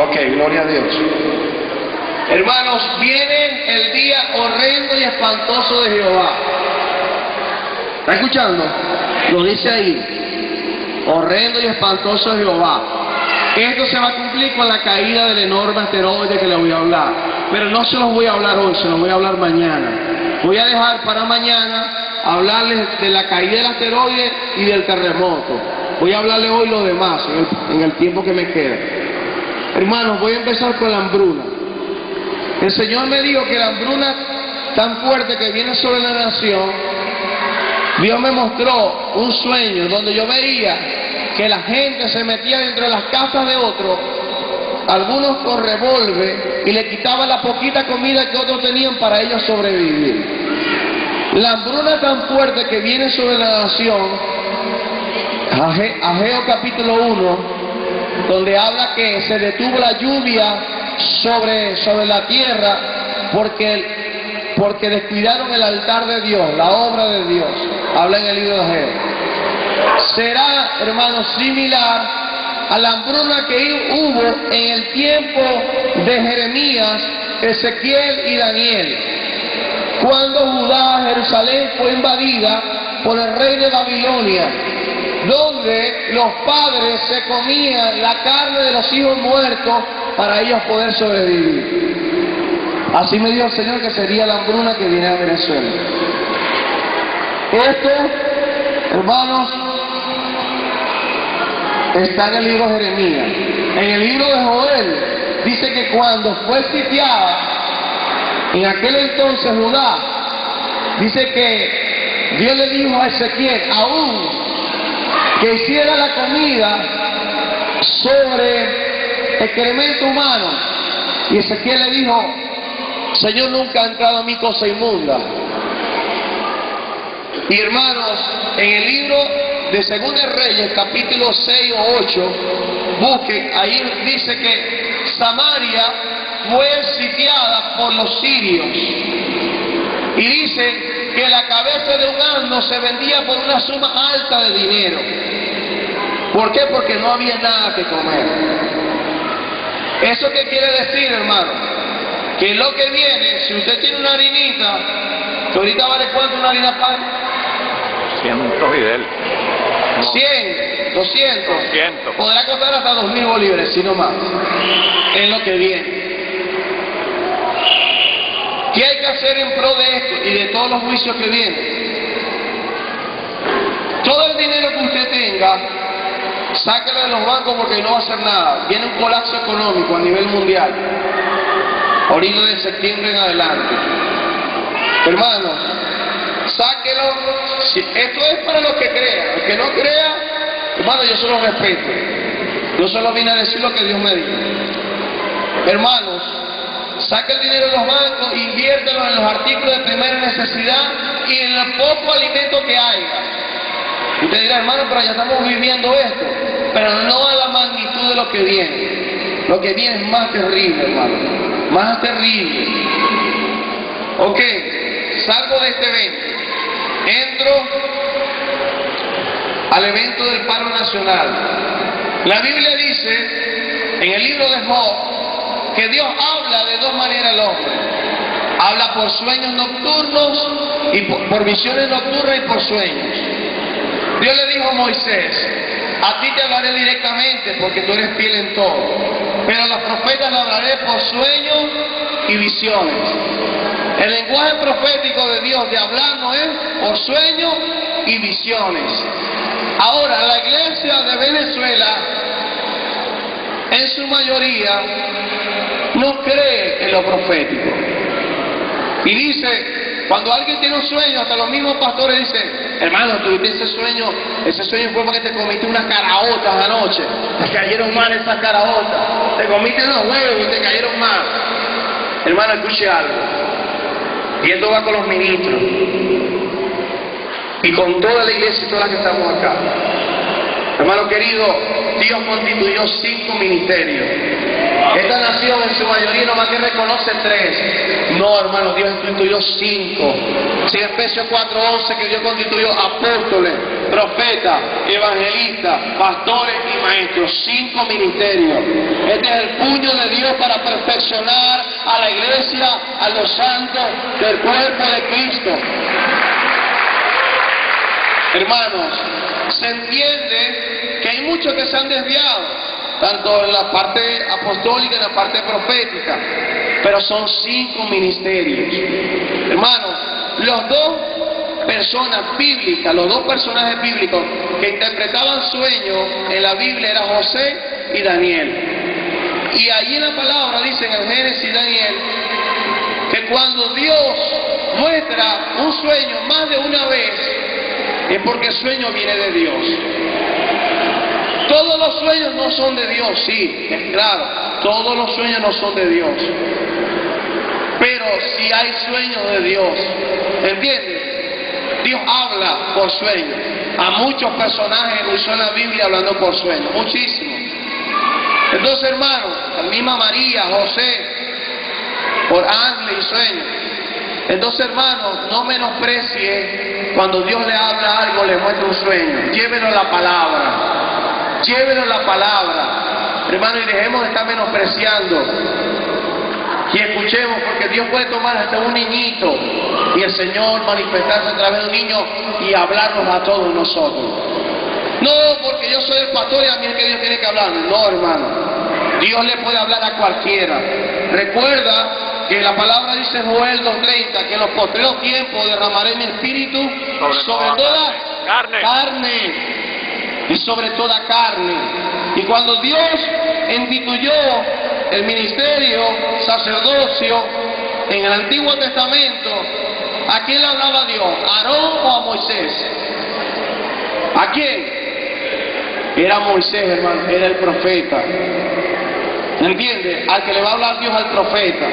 Ok, gloria a Dios. Hermanos, viene el día horrendo y espantoso de Jehová. ¿Está escuchando? Lo dice ahí. Horrendo y espantoso de Jehová. Esto se va a cumplir con la caída del enorme asteroide que les voy a hablar. Pero no se los voy a hablar hoy, se los voy a hablar mañana. Voy a dejar para mañana hablarles de la caída del asteroide y del terremoto. Voy a hablarles hoy lo demás en el tiempo que me queda. Hermanos, voy a empezar con la hambruna. El Señor me dijo que la hambruna tan fuerte que viene sobre la nación, Dios me mostró un sueño donde yo veía que la gente se metía dentro de las casas de otros, algunos con revólver, y le quitaban la poquita comida que otros tenían para ellos sobrevivir. La hambruna tan fuerte que viene sobre la nación, Ageo capítulo 1, donde habla que se detuvo la lluvia sobre la tierra porque descuidaron el altar de Dios, la obra de Dios. Habla en el libro de Ageo. Será, hermanos, similar a la hambruna que hubo en el tiempo de Jeremías, Ezequiel y Daniel, cuando Judá, Jerusalén, fue invadida por el rey de Babilonia, donde los padres se comían la carne de los hijos muertos para ellos poder sobrevivir. Así me dijo el Señor que sería la hambruna que viene a Venezuela. Esto, hermanos, está en el libro de Jeremías. En el libro de Joel dice que cuando fue sitiada en aquel entonces Judá, dice que Dios le dijo a Ezequiel aún que hiciera la comida sobre excremento humano, y Ezequiel le dijo: Señor, nunca ha entrado a mí cosa inmunda. Y hermanos, en el libro de Segunda de Reyes, capítulo 6 o 8, busquen, ahí dice que Samaria fue sitiada por los sirios. Y dice que la cabeza de un asno se vendía por una suma alta de dinero. ¿Por qué? Porque no había nada que comer. ¿Eso qué quiere decir, hermano? Que lo que viene, si usted tiene una harinita, que ahorita vale ¿cuánto una harina pan? 100 y de él. No. 100, 200. 200. Podrá costar hasta 2.000 bolívares, si no más. Es lo que viene. ¿Qué hay que hacer en pro de esto y de todos los juicios que vienen? Todo el dinero que usted tenga, sáquelo de los bancos porque no va a hacer nada. Viene un colapso económico a nivel mundial. Ahorita de septiembre en adelante. Hermanos, sáquelo. Esto es para los que crean. El que no crea, hermano, yo solo respeto. Yo solo vine a decir lo que Dios me dijo. Hermanos, saque el dinero de los bancos, inviértelo en los artículos de primera necesidad y en el poco alimento que haya. Usted dirá: hermano, pero ya estamos viviendo esto. Pero no a la magnitud de lo que viene. Lo que viene es más terrible, hermano. Más terrible. Ok, salgo de este evento. Entro al evento del paro nacional. La Biblia dice, en el libro de Job, que Dios habla de dos maneras al hombre. Habla por sueños nocturnos, y por visiones nocturnas y por sueños. Dios le dijo a Moisés: a ti te hablaré directamente porque tú eres fiel en todo, pero a los profetas le hablaré por sueños y visiones. El lenguaje profético de Dios de hablarnos es por sueños y visiones. Ahora, la iglesia de Venezuela, en su mayoría, no cree en lo profético. Y dice, cuando alguien tiene un sueño, hasta los mismos pastores dicen: hermano, tuviste ese sueño fue porque te comiste unas caraotas anoche, te cayeron mal esas caraotas, te comiste unos huevos y te cayeron mal. Hermano, escuche algo, y esto va con los ministros, y con toda la iglesia y todas las que estamos acá. Hermano querido, Dios constituyó 5 ministerios. Esta nación en su mayoría nomás que reconoce 3. No, hermano, Dios constituyó 5. Si Efesios 4:11 que Dios constituyó apóstoles, profetas, evangelistas, pastores y maestros. 5 ministerios. Este es el puño de Dios para perfeccionar a la iglesia, a los santos del cuerpo de Cristo. Hermanos, se entiende que hay muchos que se han desviado, tanto en la parte apostólica y en la parte profética, pero son 5 ministerios. Hermanos, los dos personas bíblicas, los dos personajes bíblicos que interpretaban sueños en la Biblia eran José y Daniel. Y allí en la palabra dice en el Génesis Daniel que cuando Dios muestra un sueño más de una vez es porque el sueño viene de Dios. Todos los sueños no son de Dios, sí, es claro, todos los sueños no son de Dios, pero sí hay sueños de Dios, ¿entiendes? Dios habla por sueños. A muchos personajes usó en la Biblia hablando por sueños, muchísimos. Entonces, hermanos, la misma María, José, por ángeles y sueños. Entonces, hermanos, no menosprecie cuando Dios le habla algo, le muestra un sueño. Llévelo a la palabra. Llévelo a la palabra. Hermanos, y dejemos de estar menospreciando. Y escuchemos, porque Dios puede tomar hasta un niñito y el Señor manifestarse a través de un niño y hablarnos a todos nosotros. No, porque yo soy el pastor y a mí es que Dios tiene que hablarme. No, hermano. Dios le puede hablar a cualquiera. Recuerda que la palabra dice en Joel 2:30 que en los postreros tiempos derramaré mi espíritu sobre toda carne y sobre toda carne. Y cuando Dios instituyó el ministerio, sacerdocio, en el Antiguo Testamento, ¿a quién le hablaba Dios? ¿A Aarón o a Moisés? ¿A quién? Era Moisés, hermano, era el profeta. ¿Entiende? Al que le va a hablar Dios al profeta.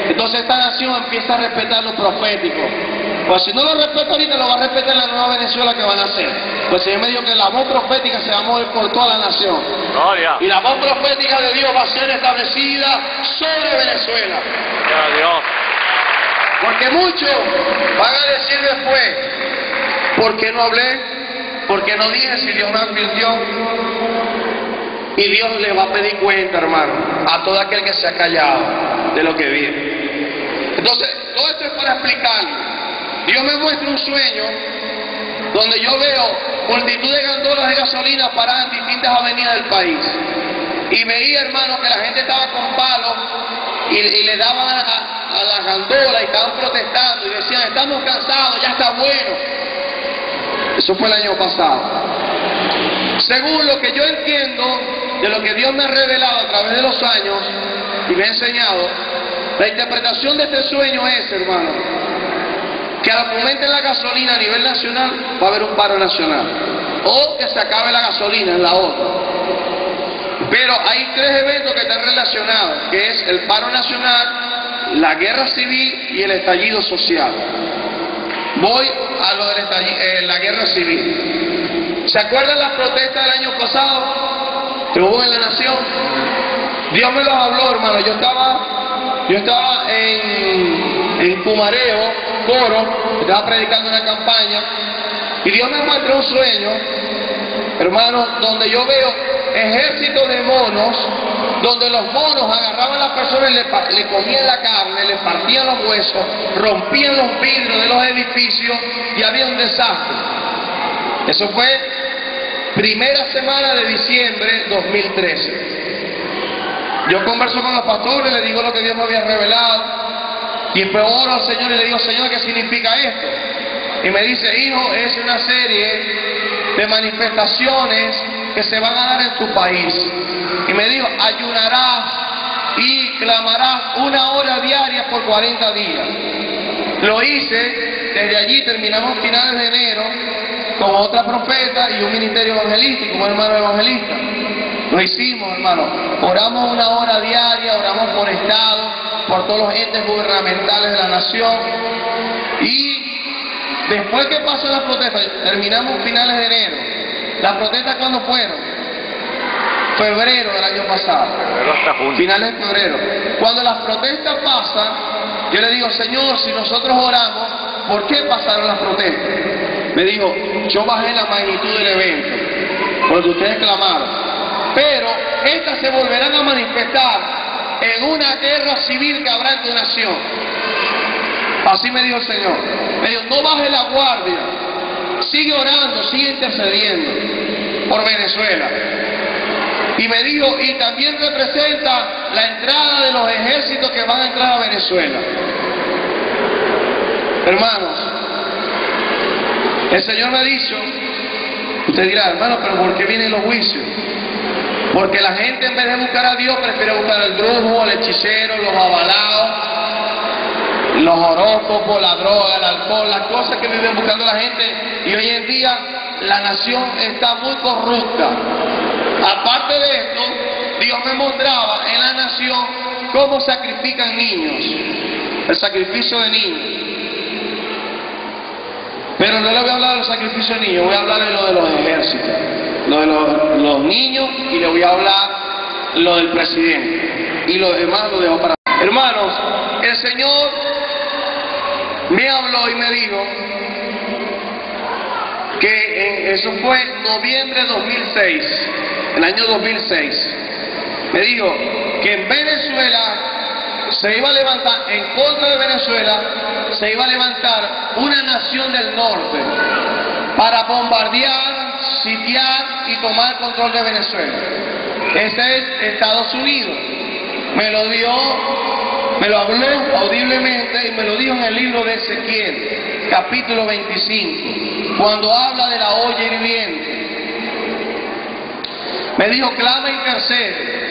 Entonces esta nación empieza a respetar lo profético. Pues si no lo respeta ahorita, lo va a respetar en la nueva Venezuela que van a hacer. Pues el Señor me dijo que la voz profética se va a mover por toda la nación. Gloria. Y la voz profética de Dios va a ser establecida sobre Venezuela. Gloria a Dios. Porque muchos van a decir después, ¿por qué no hablé? ¿Por qué no dije si Dios me advirtió? Y Dios le va a pedir cuenta, hermano, a todo aquel que se ha callado de lo que viene. Entonces, todo esto es para explicarle. Dios me muestra un sueño donde yo veo multitud de gandolas de gasolina paradas en distintas avenidas del país. Y veía, hermano, que la gente estaba con palos y le daban a las gandolas y estaban protestando y decían, estamos cansados, ya está bueno. Eso fue el año pasado. Según lo que yo entiendo de lo que Dios me ha revelado a través de los años y me ha enseñado, la interpretación de este sueño es, hermano, que al aumenten la gasolina a nivel nacional va a haber un paro nacional, o que se acabe la gasolina, en la otra. Pero hay 3 eventos que están relacionados, que es el paro nacional, la guerra civil y el estallido social. Voy a lo de la guerra civil. ¿Se acuerdan las protestas del año pasado que hubo en la nación? Dios me los habló, hermano. Yo estaba en Pumareo, Coro, estaba predicando una campaña y Dios me muestra un sueño, hermano, donde yo veo ejércitos de monos, donde los monos agarraban a las personas y le comían la carne, le partían los huesos, rompían los vidrios de los edificios y había un desastre. Eso fue primera semana de diciembre 2013. Yo converso con los pastores, le digo lo que Dios me había revelado y después oro al Señor y le digo, Señor, ¿qué significa esto? Y me dice, hijo, es una serie de manifestaciones que se van a dar en tu país. Y me dijo, ayunarás y clamarás 1 hora diaria por 40 días. Lo hice, desde allí terminamos finales de enero con otra profeta y un ministerio evangelístico, un hermano evangelista. Lo hicimos, hermano. Oramos 1 hora diaria, oramos por Estado, por todos los entes gubernamentales de la nación. Y después que pasó la protesta, terminamos finales de enero. ¿Las protestas cuándo fueron? Febrero del año pasado. Finales de febrero. Cuando las protestas pasan, yo le digo, Señor, si nosotros oramos, ¿por qué pasaron las protestas? Me dijo, yo bajé la magnitud del evento, porque ustedes clamaron. Pero estas se volverán a manifestar en una guerra civil que habrá en tu nación. Así me dijo el Señor. Me dijo, no bajes la guardia, sigue orando, sigue intercediendo por Venezuela. Y me dijo, y también representa la entrada de los ejércitos que van a entrar a Venezuela. Hermanos, el Señor me ha dicho, usted dirá, hermano, pero ¿por qué vienen los juicios? Porque la gente, en vez de buscar a Dios, prefiere buscar al brujo, al hechicero, los avalados, los horóscopos, la droga, el alcohol, las cosas que viven buscando la gente. Y hoy en día la nación está muy corrupta. Aparte de esto, Dios me mostraba en la nación cómo sacrifican niños, el sacrificio de niños. Pero no le voy a hablar del sacrificio de niños, voy a hablar de lo de los ejércitos, lo de los niños, y le voy a hablar lo del presidente. Y lo demás lo dejo para... Hermanos, el Señor me habló y me dijo que eso fue en noviembre de 2006, el año 2006. Me dijo que en Venezuela se iba a levantar, en contra de Venezuela, se iba a levantar una nación del norte para bombardear, sitiar y tomar control de Venezuela. Ese es Estados Unidos. Me lo dio, me lo habló audiblemente y me lo dijo en el libro de Ezequiel, capítulo 25, cuando habla de la olla hirviente. Me dijo, clama y intercede.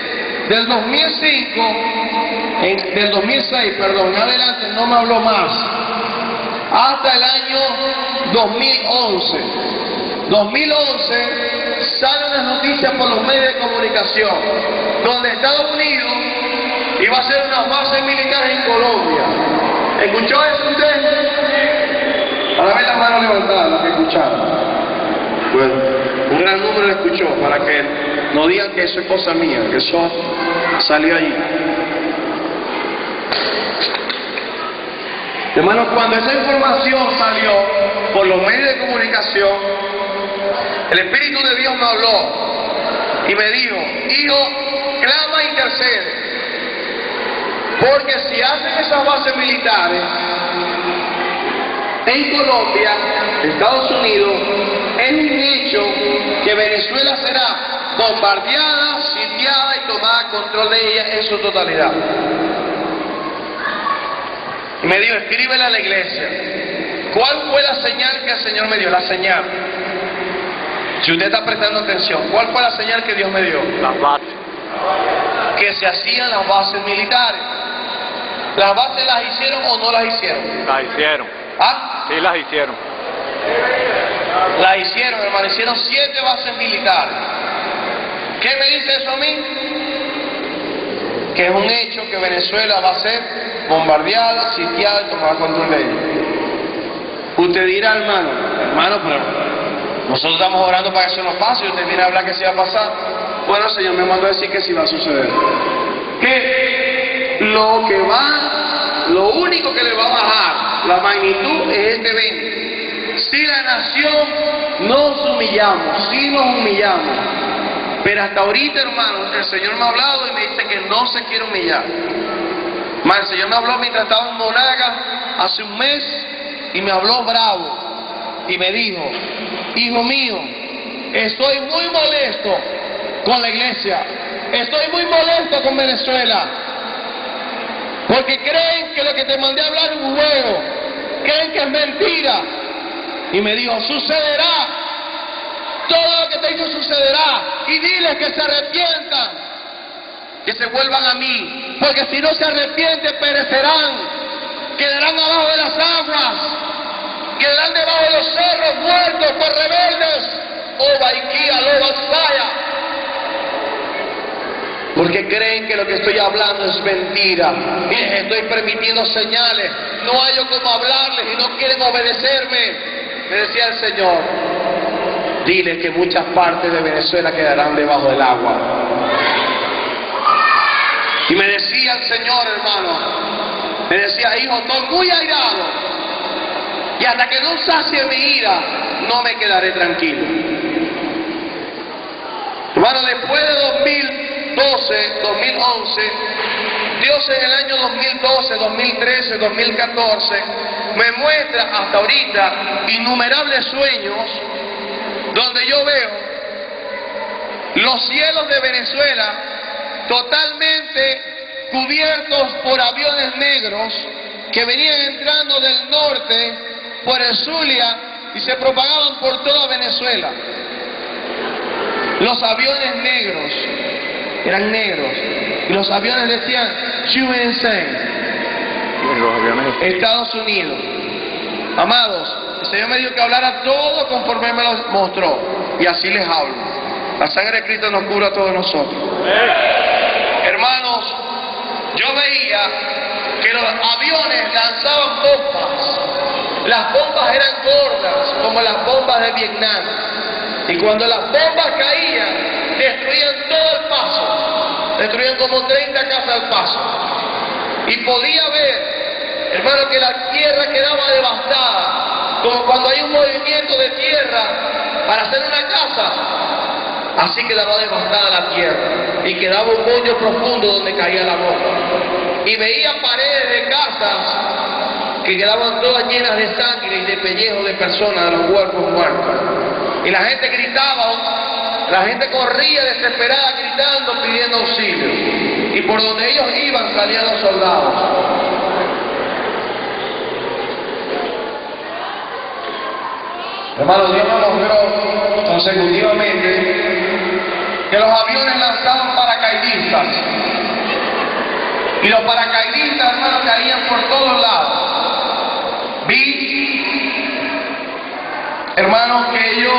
Del 2006, perdón, en adelante no me habló más. Hasta el año 2011. 2011 salen las noticias por los medios de comunicación, donde Estados Unidos iba a hacer unas bases militares en Colombia. ¿Escuchó eso usted? Ahora ven las manos levantadas, los que escucharon. Bueno, un gran número lo escuchó, para que no digan que eso es cosa mía, que eso salió allí. Hermanos, cuando esa información salió por los medios de comunicación, el Espíritu de Dios me habló y me dijo, hijo, clama e intercede, porque si hacen esas bases militares en Colombia, Estados Unidos, es un hecho que Venezuela será bombardeada, sitiada y tomada control de ella en su totalidad. Y me dijo, escríbele a la iglesia. ¿Cuál fue la señal que el Señor me dio? La señal. Si usted está prestando atención, ¿cuál fue la señal que Dios me dio? Las bases. Que se hacían las bases militares. ¿Las bases las hicieron o no las hicieron? Las hicieron. ¿Ah? Sí, las hicieron. Las hicieron, hermano. Hicieron 7 bases militares. ¿Qué me dice eso a mí? Que es un hecho que Venezuela va a ser bombardeada, sitiada y tomada control de ella. Usted dirá, hermano, pero nosotros estamos orando para que eso no pase y usted viene a hablar que se va a pasar. Bueno, el Señor me mandó a decir que sí va a suceder. Que lo único que le va a bajar la magnitud es este evento. Si la nación nos humillamos, si nos humillamos. Pero hasta ahorita, hermano, el Señor me ha hablado y me dice que no se quiere humillar. Más, el Señor me habló mientras estaba en Monaga hace un mes y me habló bravo y me dijo, hijo mío, estoy muy molesto con la iglesia, estoy muy molesto con Venezuela, porque creen que lo que te mandé a hablar es un juego, creen que es mentira. Y me dijo, sucederá, todo lo que te hizo sucederá, y diles que se arrepientan, que se vuelvan a mí, porque si no se arrepienten perecerán, quedarán abajo de las aguas, quedarán debajo de los cerros muertos por rebeldes. Oh, Baikia, Lobaxaya. Porque creen que lo que estoy hablando es mentira. Miren, estoy permitiendo señales, no hallo cómo hablarles y no quieren obedecerme. Me decía el Señor, dile que muchas partes de Venezuela quedarán debajo del agua. Y me decía el Señor, hermano, me decía, hijo, estoy muy airado, y hasta que no sacie mi ira, no me quedaré tranquilo. Hermano, después de 2012, 2011, Dios en el año 2012, 2013, 2014 me muestra hasta ahorita innumerables sueños donde yo veo los cielos de Venezuela totalmente cubiertos por aviones negros que venían entrando del norte por el Zulia y se propagaban por toda Venezuela. Los aviones negros eran negros y los aviones decían USA, Los aviones Estados Unidos. Amados, el Señor me dijo que hablara todo conforme me lo mostró y así les hablo. La sangre de Cristo nos cura a todos nosotros. Hermanos, yo veía que los aviones lanzaban bombas. Las bombas eran gordas, como las bombas de Vietnam. Y cuando las bombas caían, destruían todo el paso. Destruían como 30 casas al paso. Y podía ver, hermano, que la tierra quedaba devastada. Como cuando hay un movimiento de tierra para hacer una casa. Así quedaba devastada la tierra. Y quedaba un hoyo profundo donde caía la bomba. Y veía paredes de casas que quedaban todas llenas de sangre y de pellejos de personas, de los cuerpos muertos. Y la gente gritaba, la gente corría desesperada gritando, pidiendo auxilio. Y por donde ellos iban salían los soldados. Hermano, Dios nos mostró consecutivamente que los aviones lanzaban paracaidistas. Y los paracaidistas, hermano, caían por todos lados. Vi, hermanos, que ellos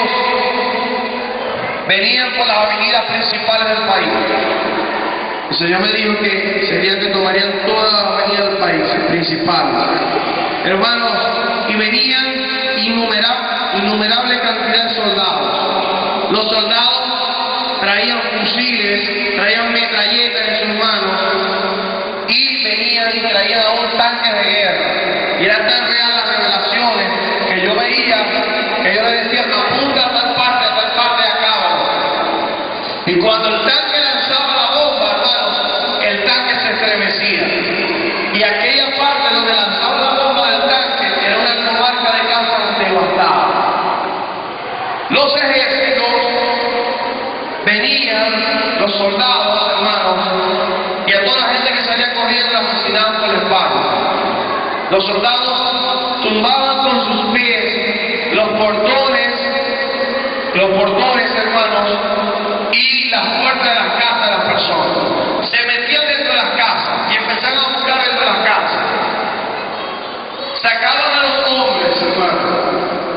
venían por las avenidas principales del país. El Señor me dijo que serían que tomarían todas las avenidas del país, principales. Hermanos, y venían innumerable cantidad de soldados. Los soldados traían fusiles, traían metralletas en sus manos y venían y traían a un tanque de guerra. Y era tan real las revelaciones que yo veía, que yo le decía, apunta a tal parte acá. Y cuando el tanque lanzaba la bomba, hermanos, el tanque se estremecía. Y aquella parte donde lanzaba la bomba del tanque era una comarca de casas devastadas. Los ejércitos venían, los soldados, hermanos, y a toda la gente que salía corriendo la asesinaban por la espalda. Los soldados tumbaban con sus pies los portones, hermanos, y las puertas de las casas de las personas. Se metían dentro de las casas y empezaban a buscar dentro de las casas. Sacaban a los hombres, hermanos,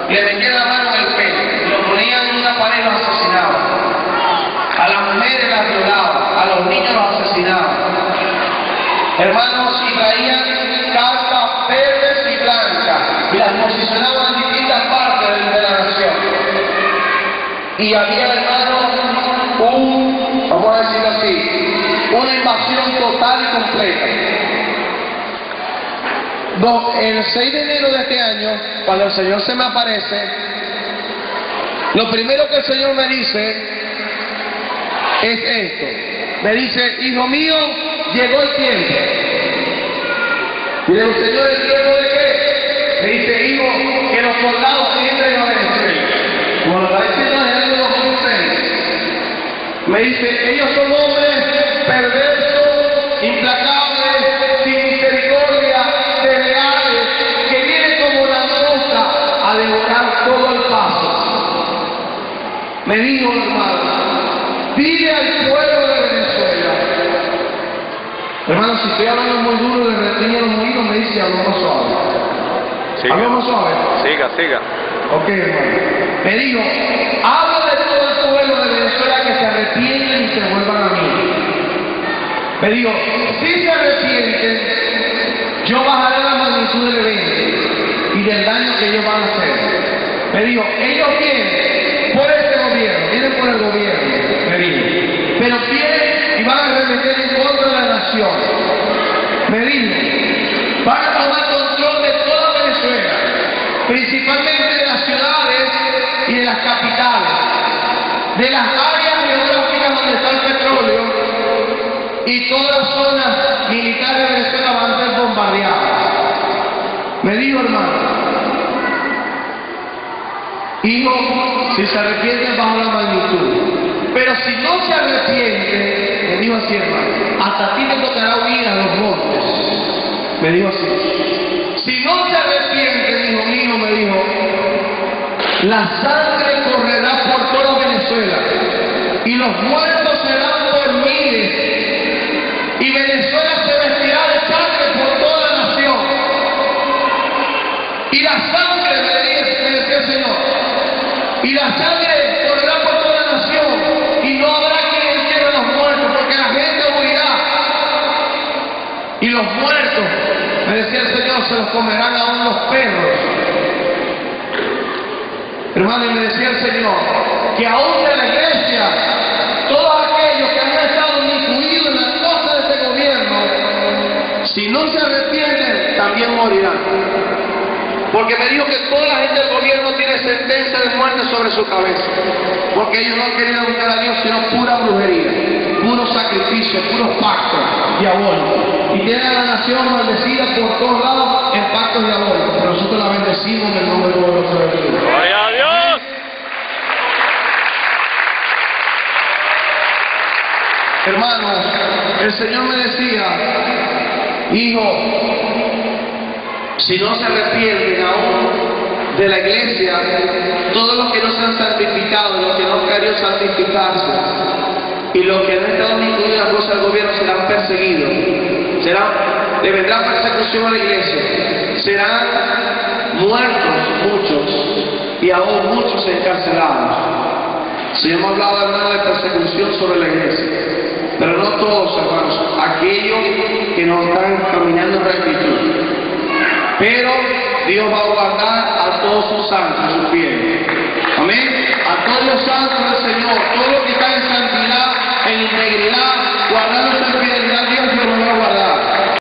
le metían la mano en el pecho, lo ponían en una pared y los asesinaban. A las mujeres las violaban, a los niños los asesinaban. Hermanos, y traían casas verdes y blancas y las posicionaban en distintas partes de la nación. Y había, hermanos, vamos a decirlo así, una invasión total y completa. El 6 de enero de este año, cuando el Señor se me aparece, lo primero que el Señor me dice es esto. Me dice, hijo mío, llegó el tiempo. Y le digo, Señor, ¿el tiempo de qué? Me dice, hijo, que los soldados entren a Venezuela. Como lo está diciendo en el año 2006. Me dice, ellos son hombres perversos, implacables, sin misericordia, desleales, que vienen como langosta a devorar todo el paso. Me dijo, hermano, dile al pueblo de Venezuela. Hermano, si estoy hablando muy duro de retiño los oídos, me dice, hablo más suave. ¿Hablo más suave? Siga. Ok, hermano. Me dijo, habla de todo el pueblo de Venezuela que se arrepienten y se vuelvan a mí. Me dijo, si se arrepienten, yo bajaré la magnitud del evento y del daño que ellos van a hacer. Me dijo, ellos vienen por este gobierno, vienen por el gobierno, me dijo, pero vienen y van a arremeter en contra de la nación. Me dijo, van a tomar control de toda Venezuela, principalmente de las ciudades y de las capitales, de las áreas geográficas donde está el petróleo, y todas las zonas militares de Venezuela van a ser bombardeadas. Me dijo, hermano, hijo, si se arrepienten bajo la magnitud, pero si no se arrepiente, me dijo así, hermano, hasta a ti te tocará huir a los montes. Me dijo así. Si no se arrepiente, hijo mío, me dijo, la sangre correrá por toda Venezuela y los muertos serán por miles y Venezuela se vestirá de sangre por toda la nación. Y la sangre, me decía el Señor, y la sangre correrá por toda la nación y no habrá quien entierre a los muertos porque la gente huirá. Y los muertos, me decía el Señor, se los comerán aún los perros. Hermano, y me decía el Señor que aún de la iglesia, todos aquellos que han estado incluidos en las cosas de este gobierno, si no se arrepienten, también morirán. Porque me dijo que toda la gente del gobierno tiene sentencia de muerte sobre su cabeza. Porque ellos no han querido buscar a Dios, sino pura brujería, puro sacrificio, puros pactos diabólicos. Y tienen a la nación maldecida por todos lados en pactos diabólicos. Pero nosotros la bendecimos en el nombre de Dios. ¡Gloria a Dios! Hermanos, el Señor me decía, hijo, si no se arrepienten aún de la iglesia, todos los que no se han santificado, los que no han querido santificarse, y los que han estado incluidos en la cosa del gobierno serán perseguidos, le vendrá persecución a la iglesia, serán muertos muchos, y aún muchos encarcelados. Si hemos hablado, hermano, de persecución sobre la iglesia, pero no todos, hermanos, aquellos que no están caminando en rectitud. Pero Dios va a guardar a todos sus santos, sus fieles.